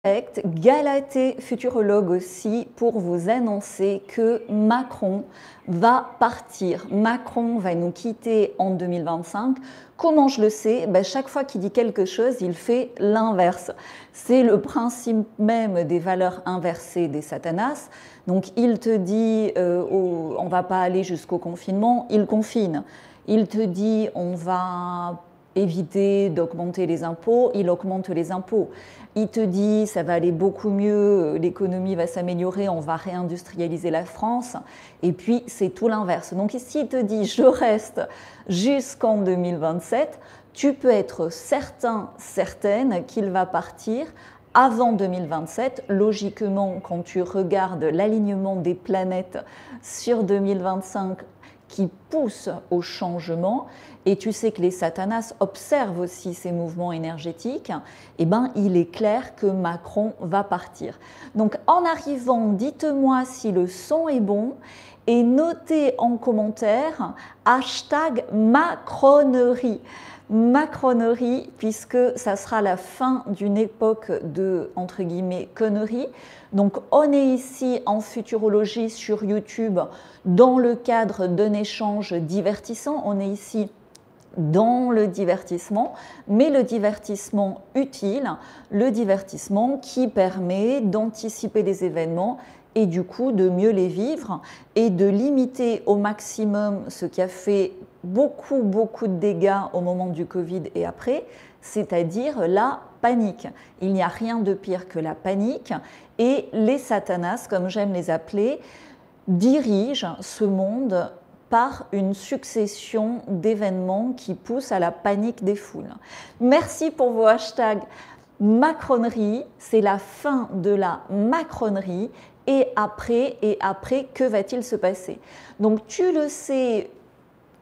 Galatée futurologue aussi pour vous annoncer que Macron va partir. Macron va nous quitter en 2025. Comment je le sais? Chaque fois qu'il dit quelque chose, il fait l'inverse. C'est le principe même des valeurs inversées des Satanas. Donc il te dit on ne va pas aller jusqu'au confinement, il confine. Il te dit on va éviter d'augmenter les impôts, il augmente les impôts. Il te dit ça va aller beaucoup mieux, l'économie va s'améliorer, on va réindustrialiser la France. Et puis c'est tout l'inverse. Donc ici il te dit je reste jusqu'en 2027, tu peux être certain, certaine qu'il va partir avant 2027. Logiquement, quand tu regardes l'alignement des planètes sur 2025 qui pousse au changement, et tu sais que les Satanas observent aussi ces mouvements énergétiques, eh ben, il est clair que Macron va partir. Donc en arrivant, dites-moi si le son est bon et notez en commentaire #Macronerie. Macronerie, puisque ça sera la fin d'une époque de, entre guillemets, conneries. Donc on est ici en futurologie sur YouTube dans le cadre d'un échange divertissant. On est ici dans le divertissement, mais le divertissement utile, le divertissement qui permet d'anticiper les événements et du coup de mieux les vivre et de limiter au maximum ce qui a fait beaucoup de dégâts au moment du Covid et après, c'est-à-dire la panique. Il n'y a rien de pire que la panique et les Satanas, comme j'aime les appeler, dirigent ce monde par une succession d'événements qui poussent à la panique des foules. Merci pour vos hashtags Macronerie, c'est la fin de la Macronerie et après, que va-t-il se passer? Donc tu le sais,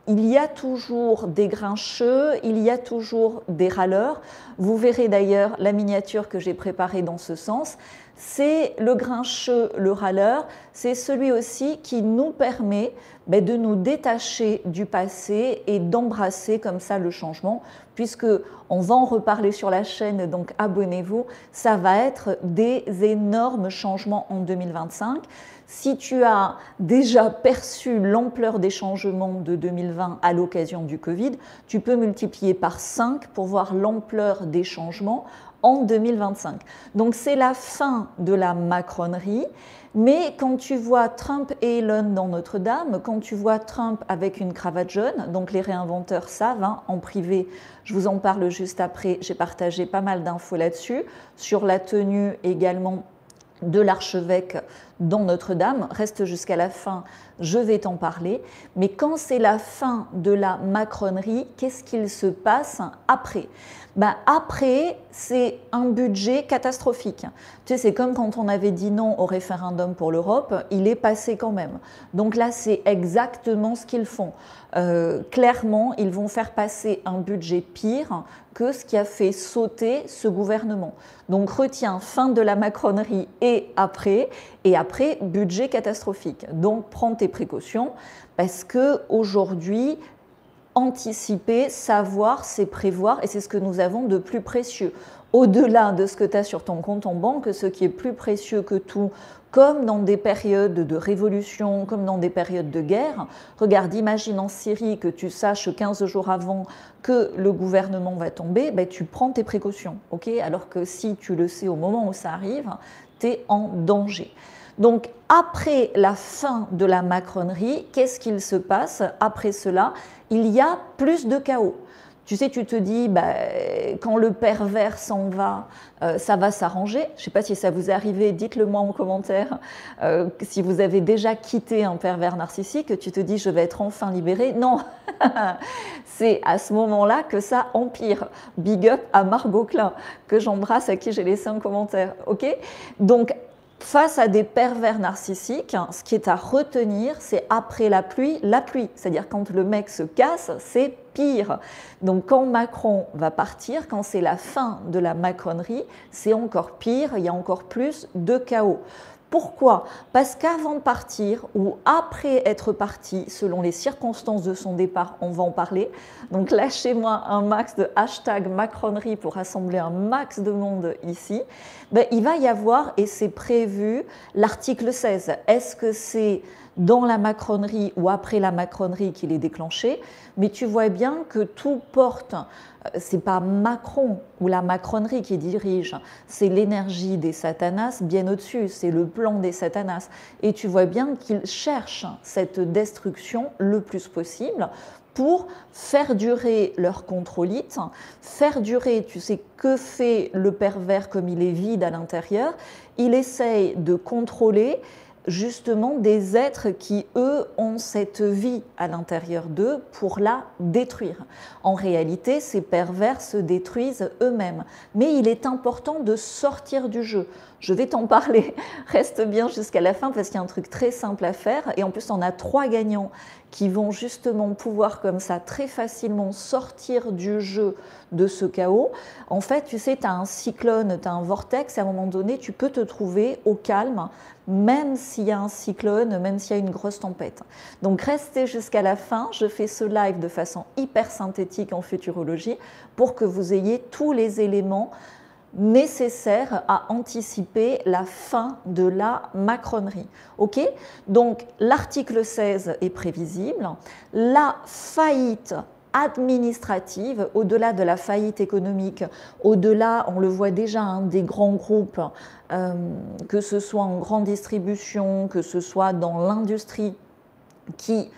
il y a toujours des grincheux, il y a toujours des râleurs. Vous verrez d'ailleurs la miniature que j'ai préparée dans ce sens. C'est le grincheux, le râleur, c'est celui aussi qui nous permet de nous détacher du passé et d'embrasser comme ça le changement, puisque on va en reparler sur la chaîne, donc abonnez-vous, ça va être des énormes changements en 2025. Si tu as déjà perçu l'ampleur des changements de 2020 à l'occasion du Covid, tu peux multiplier par 5 pour voir l'ampleur des changements en 2025. Donc c'est la fin de la macronerie, mais quand tu vois Trump et Elon dans Notre-Dame, quand tu vois Trump avec une cravate jaune, donc les réinventeurs savent, hein, en privé, je vous en parle juste après, j'ai partagé pas mal d'infos là-dessus, sur la tenue également de l'archevêque dans Notre-Dame, reste jusqu'à la fin, je vais t'en parler. Mais quand c'est la fin de la macronerie, qu'est-ce qu'il se passe après? Après, c'est un budget catastrophique. Tu sais, c'est comme quand on avait dit non au référendum pour l'Europe, il est passé quand même. Donc là, c'est exactement ce qu'ils font. Clairement, ils vont faire passer un budget pire que ce qui a fait sauter ce gouvernement. Donc retiens, fin de la macronerie et après budget catastrophique. Donc prends tes précautions parce que aujourd'hui, anticiper, savoir, c'est prévoir et c'est ce que nous avons de plus précieux. Au-delà de ce que tu as sur ton compte en banque, ce qui est plus précieux que tout, comme dans des périodes de révolution, comme dans des périodes de guerre. Regarde, imagine en Syrie que tu saches 15 jours avant que le gouvernement va tomber, tu prends tes précautions, ok? Alors que si tu le sais au moment où ça arrive, tu es en danger. Donc après la fin de la macronerie, qu'est-ce qu'il se passe après cela? Il y a plus de chaos. Tu sais, tu te dis, quand le pervers s'en va, ça va s'arranger. Je ne sais pas si ça vous est arrivé, dites-le moi en commentaire. Si vous avez déjà quitté un pervers narcissique, tu te dis, je vais être enfin libéré. Non, c'est à ce moment-là que ça empire. Big up à Margot Klein, que j'embrasse, à qui j'ai laissé un commentaire. Ok? Donc, face à des pervers narcissiques, ce qui est à retenir, c'est après la pluie. C'est-à-dire quand le mec se casse, c'est pire. Donc quand Macron va partir, quand c'est la fin de la macronerie, c'est encore pire, il y a encore plus de chaos. Pourquoi? Parce qu'avant de partir ou après être parti, selon les circonstances de son départ, on va en parler. Donc lâchez-moi un max de hashtag macronerie pour rassembler un max de monde ici. Ben, il va y avoir, et c'est prévu, l'article 16. Est-ce que c'est dans la macronerie ou après la macronerie qu'il est déclenché? Mais tu vois bien que tout porte, c'est pas Macron ou la macronerie qui dirige, c'est l'énergie des satanas bien au-dessus, c'est le plan des satanas. Et tu vois bien qu'ils cherchent cette destruction le plus possible pour faire durer leur contrôlite, faire durer, tu sais, que fait le pervers comme il est vide à l'intérieur, il essaye de contrôler justement des êtres qui, eux, ont cette vie à l'intérieur d'eux pour la détruire. En réalité, ces pervers se détruisent eux-mêmes. Mais il est important de sortir du jeu. Je vais t'en parler, reste bien jusqu'à la fin parce qu'il y a un truc très simple à faire et en plus on a 3 gagnants qui vont justement pouvoir comme ça très facilement sortir du jeu de ce chaos. En fait, tu sais, tu as un cyclone, tu as un vortex et à un moment donné, tu peux te trouver au calme même s'il y a un cyclone, même s'il y a une grosse tempête. Donc restez jusqu'à la fin, je fais ce live de façon hyper synthétique en futurologie pour que vous ayez tous les éléments nécessaire à anticiper la fin de la macronerie. Ok? Donc l'article 16 est prévisible. La faillite administrative, au-delà de la faillite économique, au-delà, on le voit déjà, hein, des grands groupes, que ce soit en grande distribution, que ce soit dans l'industrie, qui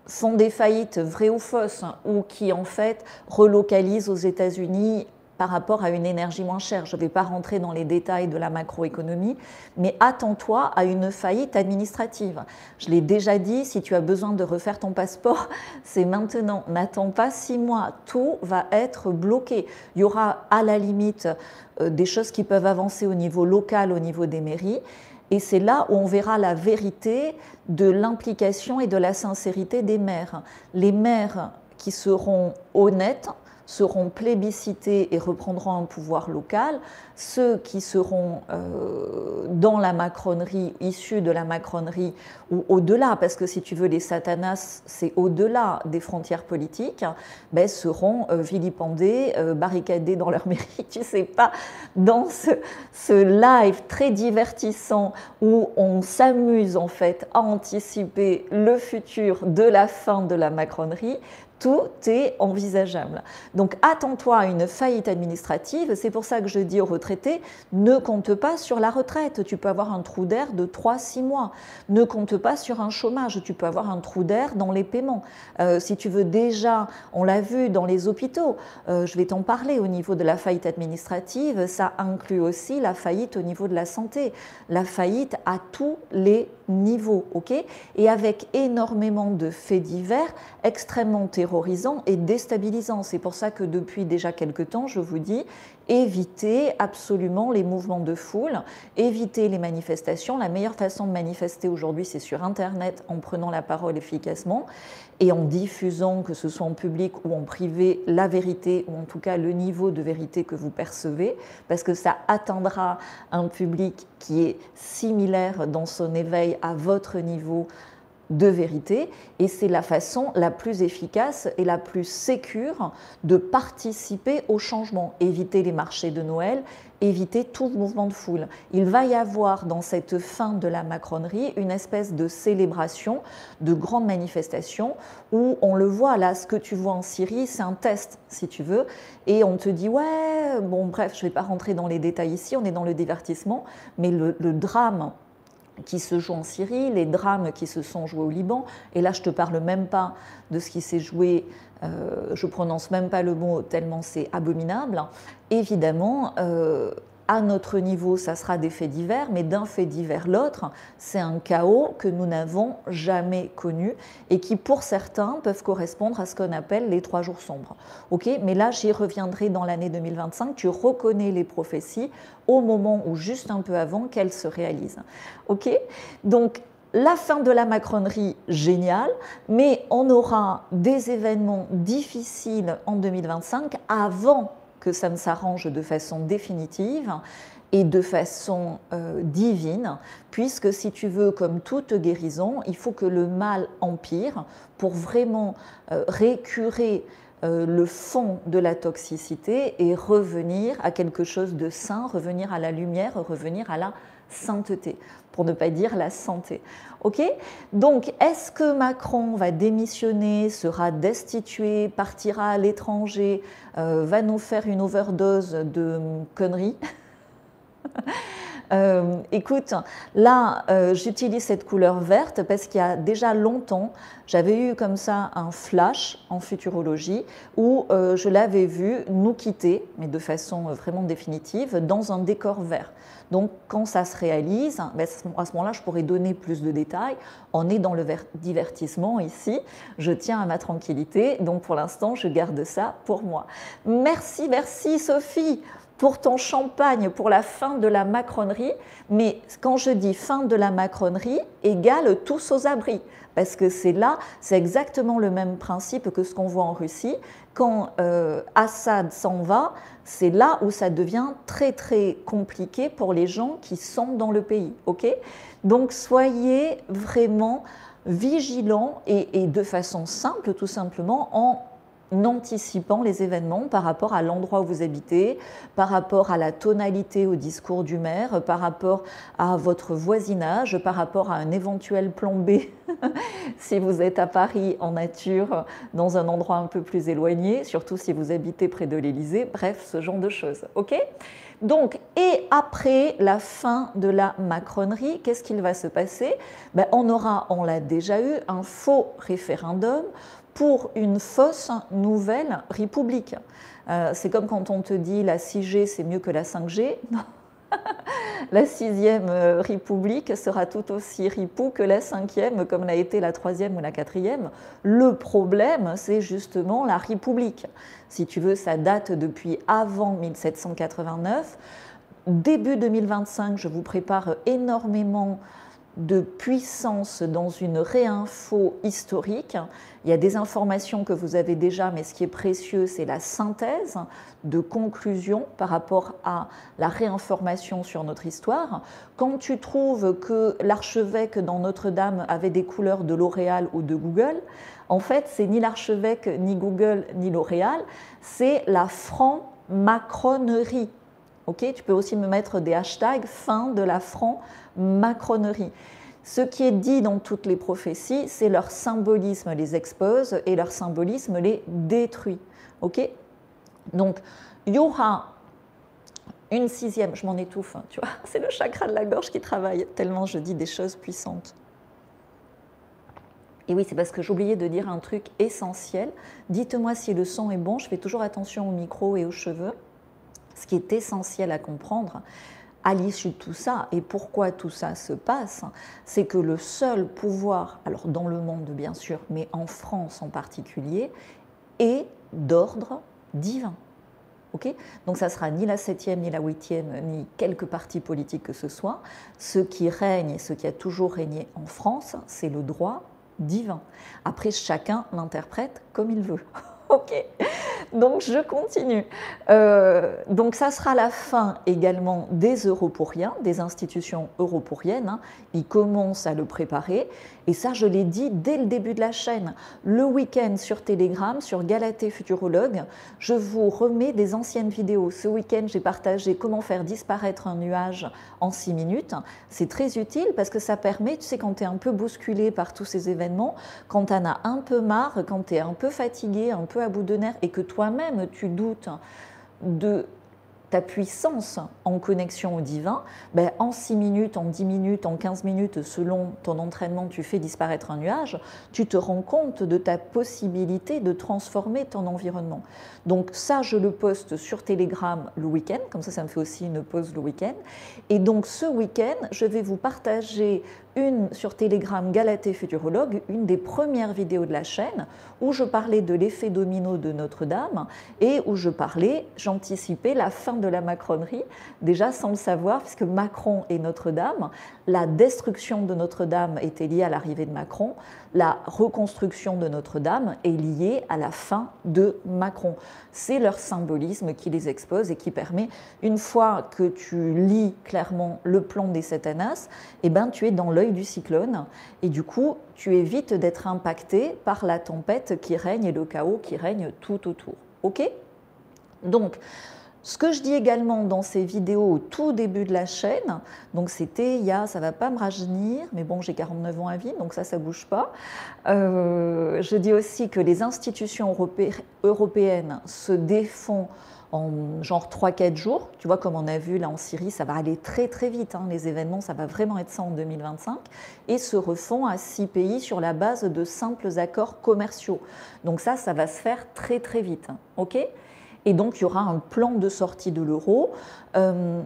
font des faillites vraies ou fausses, ou qui en fait relocalisent aux États-Unis par rapport à une énergie moins chère. Je ne vais pas rentrer dans les détails de la macroéconomie, mais attends-toi à une faillite administrative. Je l'ai déjà dit, si tu as besoin de refaire ton passeport, c'est maintenant. N'attends pas 6 mois, tout va être bloqué. Il y aura à la limite des choses qui peuvent avancer au niveau local, au niveau des mairies, et c'est là où on verra la vérité de l'implication et de la sincérité des maires. Les maires qui seront honnêtes, seront plébiscités et reprendront un pouvoir local, ceux qui seront dans la macronerie, issus de la macronerie ou au-delà, parce que si tu veux les satanas, c'est au-delà des frontières politiques, ben, seront vilipendés, barricadés dans leur mairie. Tu sais pas, dans ce live très divertissant où on s'amuse en fait à anticiper le futur de la fin de la macronerie, tout est envisageable. Donc attends-toi à une faillite administrative, c'est pour ça que je dis aux retraités, ne compte pas sur la retraite, tu peux avoir un trou d'air de 3-6 mois, ne compte pas sur un chômage, tu peux avoir un trou d'air dans les paiements. Si tu veux déjà, on l'a vu dans les hôpitaux, je vais t'en parler au niveau de la faillite administrative, ça inclut aussi la faillite au niveau de la santé, la faillite à tous les niveaux, ok? Et avec énormément de faits divers extrêmement terrorisants et déstabilisants. C'est pour ça que depuis déjà quelques temps, je vous dis, évitez absolument les mouvements de foule, évitez les manifestations. La meilleure façon de manifester aujourd'hui, c'est sur Internet, en prenant la parole efficacement et en diffusant, que ce soit en public ou en privé, la vérité, ou en tout cas le niveau de vérité que vous percevez, parce que ça atteindra un public qui est similaire dans son éveil à votre niveau de vérité, et c'est la façon la plus efficace et la plus sécure de participer au changement. Éviter les marchés de Noël, éviter tout mouvement de foule. Il va y avoir dans cette fin de la macronerie une espèce de célébration, de grande manifestation, où on le voit là, ce que tu vois en Syrie, c'est un test si tu veux, et on te dit ouais, bon bref, je ne vais pas rentrer dans les détails ici, on est dans le divertissement, mais le drame qui se joue en Syrie, les drames qui se sont joués au Liban, et là je ne te parle même pas de ce qui s'est joué, je prononce même pas le mot tellement c'est abominable, évidemment, à notre niveau, ça sera des faits divers, mais d'un fait divers l'autre, c'est un chaos que nous n'avons jamais connu et qui, pour certains, peuvent correspondre à ce qu'on appelle les 3 jours sombres. Ok, mais là, j'y reviendrai dans l'année 2025. Tu reconnais les prophéties au moment ou juste un peu avant qu'elles se réalisent. Ok, donc la fin de la macronerie, génial, mais on aura des événements difficiles en 2025 avant que ça ne s'arrange de façon définitive. et de façon divine, puisque si tu veux, comme toute guérison, il faut que le mal empire pour vraiment récurer le fond de la toxicité et revenir à quelque chose de sain, revenir à la lumière, revenir à la sainteté, pour ne pas dire la santé. Ok? Donc, est-ce que Macron va démissionner, sera destitué, partira à l'étranger, va nous faire une overdose de conneries? Écoute, là, j'utilise cette couleur verte parce qu'il y a déjà longtemps, j'avais eu comme ça un flash en futurologie où je l'avais vu nous quitter, mais de façon vraiment définitive, dans un décor vert. Donc, quand ça se réalise, ben, à ce moment-là, je pourrais donner plus de détails. On est dans le divertissement ici. Je tiens à ma tranquillité. Donc, pour l'instant, je garde ça pour moi. Merci, merci Sophie pour ton champagne, pour la fin de la macronerie. Mais quand je dis fin de la macronerie, égale tous aux abris. Parce que c'est là, c'est exactement le même principe que ce qu'on voit en Russie. Quand Assad s'en va, c'est là où ça devient très très compliqué pour les gens qui sont dans le pays. Okay? Donc soyez vraiment vigilants et de façon simple, tout simplement, en anticipant les événements par rapport à l'endroit où vous habitez, par rapport à la tonalité au discours du maire, par rapport à votre voisinage, par rapport à un éventuel plan B si vous êtes à Paris en nature, dans un endroit un peu plus éloigné, surtout si vous habitez près de l'Élysée, bref, ce genre de choses. Ok ? Donc, et après la fin de la macronerie, qu'est-ce qu'il va se passer? Ben, on l'a déjà eu, un faux référendum pour une fausse nouvelle république. C'est comme quand on te dit la 6G c'est mieux que la 5G. Non. La 6e république sera tout aussi ripou que la 5e, comme l'a été la 3e ou la 4e. Le problème, c'est justement la république. Si tu veux, ça date depuis avant 1789. Début 2025, je vous prépare énormément de puissance dans une réinfo historique. Il y a des informations que vous avez déjà, mais ce qui est précieux, c'est la synthèse de conclusion par rapport à la réinformation sur notre histoire. Quand tu trouves que l'archevêque dans Notre-Dame avait des couleurs de L'Oréal ou de Google, en fait, c'est ni l'archevêque, ni Google, ni L'Oréal, c'est la franc-macronerie. Okay, tu peux aussi me mettre des hashtags fin de la franc-macronerie. Ce qui est dit dans toutes les prophéties, c'est leur symbolisme les expose et leur symbolisme les détruit. Okay, donc, il y aura une 6e, je m'en étouffe, hein, tu vois, c'est le chakra de la gorge qui travaille, tellement je dis des choses puissantes. Et oui, c'est parce que j'oubliais de dire un truc essentiel. Dites-moi si le son est bon, je fais toujours attention au micro et aux cheveux. Ce qui est essentiel à comprendre à l'issue de tout ça, et pourquoi tout ça se passe, c'est que le seul pouvoir, alors dans le monde bien sûr, mais en France en particulier, est d'ordre divin. Okay, donc ça ne sera ni la 7e, ni la 8e, ni quelque parti politique que ce soit. Ce qui règne et ce qui a toujours régné en France, c'est le droit divin. Après, chacun l'interprète comme il veut. Ok, donc je continue. Donc ça sera la fin également des europoriens, des institutions europoriennes. Hein. Ils commencent à le préparer. Et ça, je l'ai dit dès le début de la chaîne. Le week-end sur Telegram, sur Galatée Futurologue, je vous remets des anciennes vidéos. Ce week-end, j'ai partagé comment faire disparaître un nuage en 6 minutes. C'est très utile parce que ça permet, tu sais, quand tu es un peu bousculé par tous ces événements, quand tu en as un peu marre, quand tu es un peu fatigué, un peu à bout de nerfs et que toi-même tu doutes de ta puissance en connexion au divin, ben en 6 minutes, en 10 minutes, en 15 minutes, selon ton entraînement, tu fais disparaître un nuage, tu te rends compte de ta possibilité de transformer ton environnement. Donc ça, je le poste sur Telegram le week-end, comme ça me fait aussi une pause le week-end. Et donc ce week-end, je vais vous partager sur Telegram Galatée Futurologue, une des premières vidéos de la chaîne où je parlais de l'effet domino de Notre-Dame et où j'anticipais la fin de la macronerie, déjà sans le savoir, puisque Macron est Notre-Dame. La destruction de Notre-Dame était liée à l'arrivée de Macron. La reconstruction de Notre-Dame est liée à la fin de Macron. C'est leur symbolisme qui les expose et qui permet, une fois que tu lis clairement le plan des Satanas, eh ben, tu es dans l'œil du cyclone et du coup, tu évites d'être impacté par la tempête qui règne et le chaos qui règne tout autour. Ok ? Donc, ce que je dis également dans ces vidéos au tout début de la chaîne, donc c'était il y a, ça va pas me rajeunir, mais bon, j'ai 49 ans à vie, donc ça bouge pas. Je dis aussi que les institutions européennes se défont en genre 3-4 jours. Tu vois, comme on a vu là en Syrie, ça va aller très très vite, hein, les événements, ça va vraiment être ça en 2025, et se refont à 6 pays sur la base de simples accords commerciaux. Donc ça va se faire très très vite, hein, ok ? Et donc, il y aura un plan de sortie de l'euro.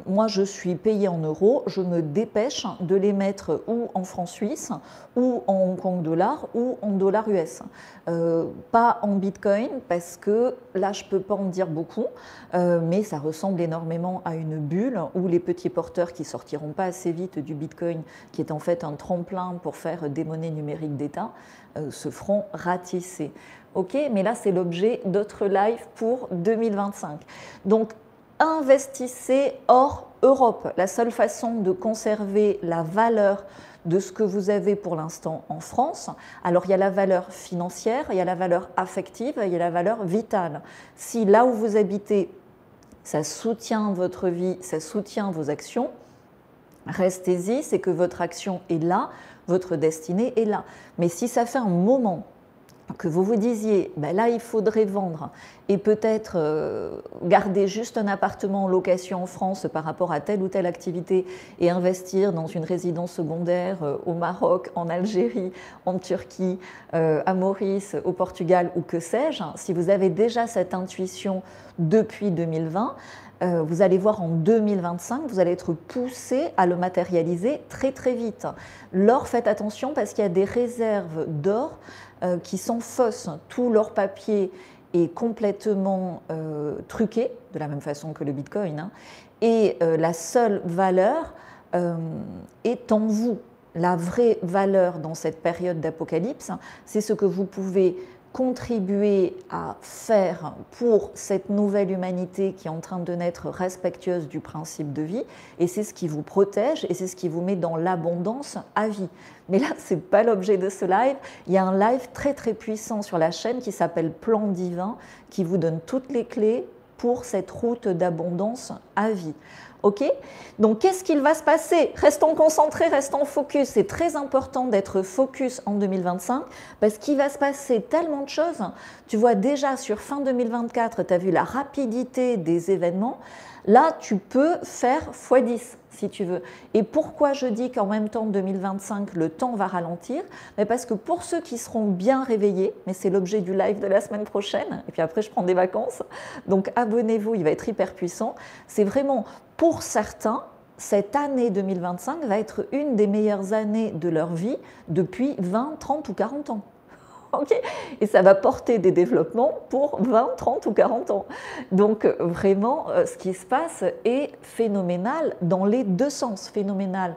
Moi, je suis payée en euros. Je me dépêche de les mettre ou en francs suisses, ou en Hong Kong dollars, ou en dollars US. Pas en bitcoin, parce que là, je ne peux pas en dire beaucoup, mais ça ressemble énormément à une bulle où les petits porteurs qui ne sortiront pas assez vite du bitcoin, qui est en fait un tremplin pour faire des monnaies numériques d'État, se feront ratisser. Ok, mais là, c'est l'objet d'autres lives pour 2025. Donc, investissez hors Europe. La seule façon de conserver la valeur de ce que vous avez pour l'instant en France, alors il y a la valeur financière, il y a la valeur affective, il y a la valeur vitale. Si là où vous habitez, ça soutient votre vie, ça soutient vos actions, restez-y, c'est que votre action est là, votre destinée est là. Mais si ça fait un moment que vous vous disiez, ben là il faudrait vendre et peut-être garder juste un appartement en location en France par rapport à telle ou telle activité et investir dans une résidence secondaire au Maroc, en Algérie, en Turquie, à Maurice, au Portugal ou que sais-je, si vous avez déjà cette intuition depuis 2020, vous allez voir en 2025, vous allez être poussé à le matérialiser très très vite. L'or, faites attention parce qu'il y a des réserves d'or qui sont fausses. Tout leur papier est complètement truqué, de la même façon que le Bitcoin, hein, et la seule valeur est en vous. La vraie valeur dans cette période d'apocalypse, c'est ce que vous pouvez contribuer à faire pour cette nouvelle humanité qui est en train de naître respectueuse du principe de vie, et c'est ce qui vous protège et c'est ce qui vous met dans l'abondance à vie. Mais là, ce n'est pas l'objet de ce live. Il y a un live très très puissant sur la chaîne qui s'appelle Plan Divin, qui vous donne toutes les clés pour cette route d'abondance à vie. Ok ? Donc, qu'est-ce qu'il va se passer ? Restons concentrés, restons focus. C'est très important d'être focus en 2025 parce qu'il va se passer tellement de choses. Tu vois déjà sur fin 2024, tu as vu la rapidité des événements. Là, tu peux faire x10 si tu veux. Et pourquoi je dis qu'en même temps 2025, le temps va ralentir ? Mais parce que pour ceux qui seront bien réveillés, mais c'est l'objet du live de la semaine prochaine, et puis après je prends des vacances, donc abonnez-vous, il va être hyper puissant. C'est vraiment pour certains, cette année 2025 va être une des meilleures années de leur vie depuis 20, 30 ou 40 ans. Okay, et ça va porter des développements pour 20, 30 ou 40 ans. Donc vraiment, ce qui se passe est phénoménal dans les deux sens. Phénoménal,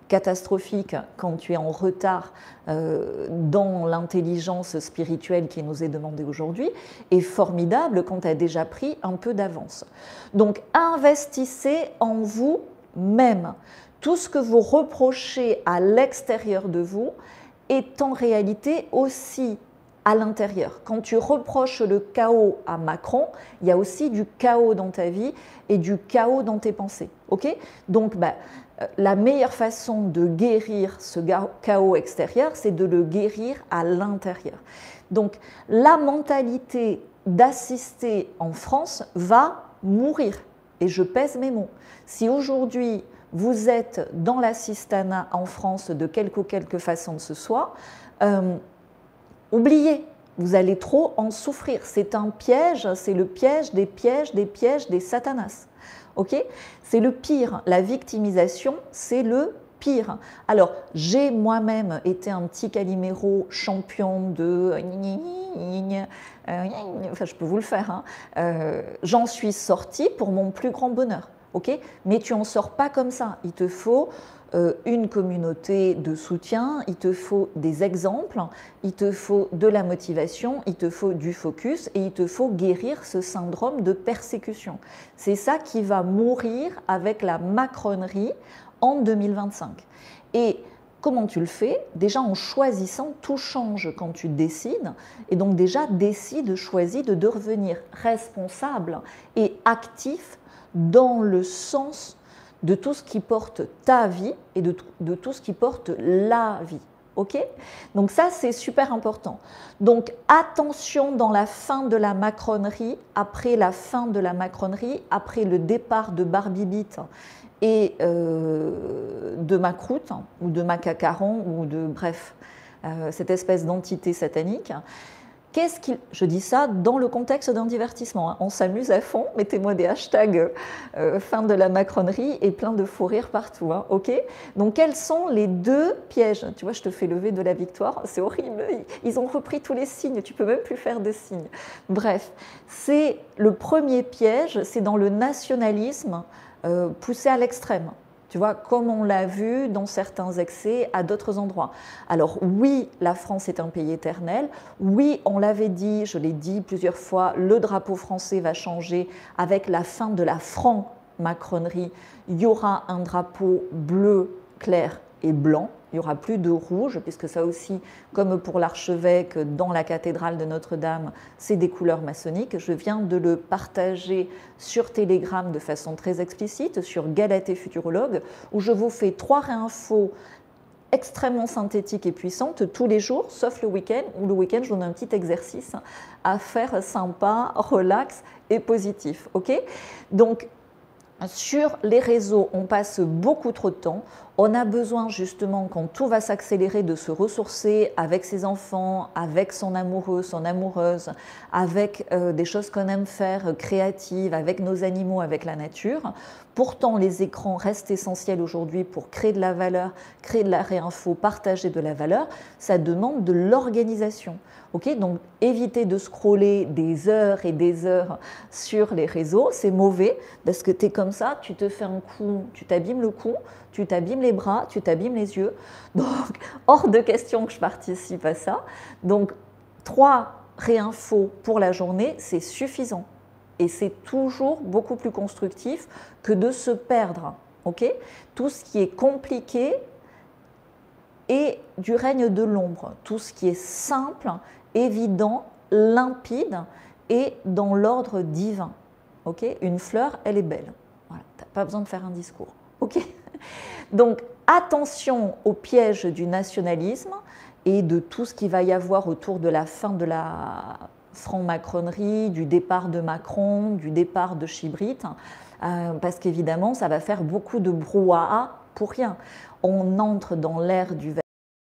catastrophique quand tu es en retard dans l'intelligence spirituelle qui nous est demandée aujourd'hui, et formidable quand tu as déjà pris un peu d'avance. Donc investissez en vous-même. Tout ce que vous reprochez à l'extérieur de vous est en réalité aussi à l'intérieur. Quand tu reproches le chaos à Macron, il y a aussi du chaos dans ta vie et du chaos dans tes pensées. Okay ? Donc, la meilleure façon de guérir ce chaos extérieur, c'est de le guérir à l'intérieur. Donc, la mentalité d'assister en France va mourir. Et je pèse mes mots. Si aujourd'hui, vous êtes dans l'assistanat en France de quelque ou quelque façon que ce soit, oubliez, vous allez trop en souffrir. C'est un piège, c'est le piège des pièges, des pièges des satanas. Okay ? C'est le pire. La victimisation, c'est le pire. Alors, j'ai moi-même été un petit Calimero champion de... Enfin, je peux vous le faire. Hein. J'en suis sortie pour mon plus grand bonheur. Okay, mais tu n'en sors pas comme ça. Il te faut une communauté de soutien, il te faut des exemples, il te faut de la motivation, il te faut du focus et il te faut guérir ce syndrome de persécution. C'est ça qui va mourir avec la macronerie en 2025. Et comment tu le fais? Déjà en choisissant, tout change quand tu décides. Et donc déjà, décide, choisis de devenir responsable et actif dans le sens de tout ce qui porte ta vie et de tout ce qui porte la vie. Ok? Donc ça, c'est super important. Donc attention dans la fin de la macronerie, après la fin de la macronerie, après le départ de Barbie Beat et de Macroute ou de Macacaron ou de, bref, cette espèce d'entité satanique. Je dis ça dans le contexte d'un divertissement. Hein. On s'amuse à fond, mettez-moi des hashtags fin de la macronerie et plein de faux rires partout. Hein, okay, donc quels sont les deux pièges? Tu vois, je te fais lever de la victoire, c'est horrible. Ils ont repris tous les signes, tu peux même plus faire de signes. Bref, c'est le premier piège, c'est dans le nationalisme poussé à l'extrême. Tu vois, comme on l'a vu dans certains excès à d'autres endroits. Alors oui, la France est un pays éternel. Oui, on l'avait dit, je l'ai dit plusieurs fois, le drapeau français va changer avec la fin de la franc-macronerie. Il y aura un drapeau bleu clair et blanc. Il n'y aura plus de rouge, puisque ça aussi, comme pour l'archevêque dans la cathédrale de Notre-Dame, c'est des couleurs maçonniques. Je viens de le partager sur Telegram de façon très explicite, sur Galatée Futurologue, où je vous fais 3 réinfos extrêmement synthétiques et puissantes tous les jours, sauf le week-end, où le week-end, je donne un petit exercice à faire sympa, relax et positif. Okay, donc, sur les réseaux, on passe beaucoup trop de temps. On a besoin justement, quand tout va s'accélérer, de se ressourcer avec ses enfants, avec son amoureux, son amoureuse, avec des choses qu'on aime faire, créatives, avec nos animaux, avec la nature. Pourtant, les écrans restent essentiels aujourd'hui pour créer de la valeur, créer de la réinfo, partager de la valeur. Ça demande de l'organisation. Okay, donc, éviter de scroller des heures et des heures sur les réseaux, c'est mauvais parce que tu es comme ça, tu te fais un coup, tu t'abîmes le cou, tu t'abîmes les bras, tu t'abîmes les yeux. Donc, hors de question que je participe à ça. Donc, 3 réinfos pour la journée, c'est suffisant. Et c'est toujours beaucoup plus constructif que de se perdre. Okay, tout ce qui est compliqué est du règne de l'ombre. Tout ce qui est simple, évident, limpide et dans l'ordre divin. Okay, une fleur, elle est belle. Voilà, tu n'as pas besoin de faire un discours. Okay, donc, attention au piège du nationalisme et de tout ce qu'il va y avoir autour de la fin de la franc-macronerie, du départ de Macron, du départ de Chibrit, parce qu'évidemment, ça va faire beaucoup de brouhaha pour rien. On entre dans l'ère du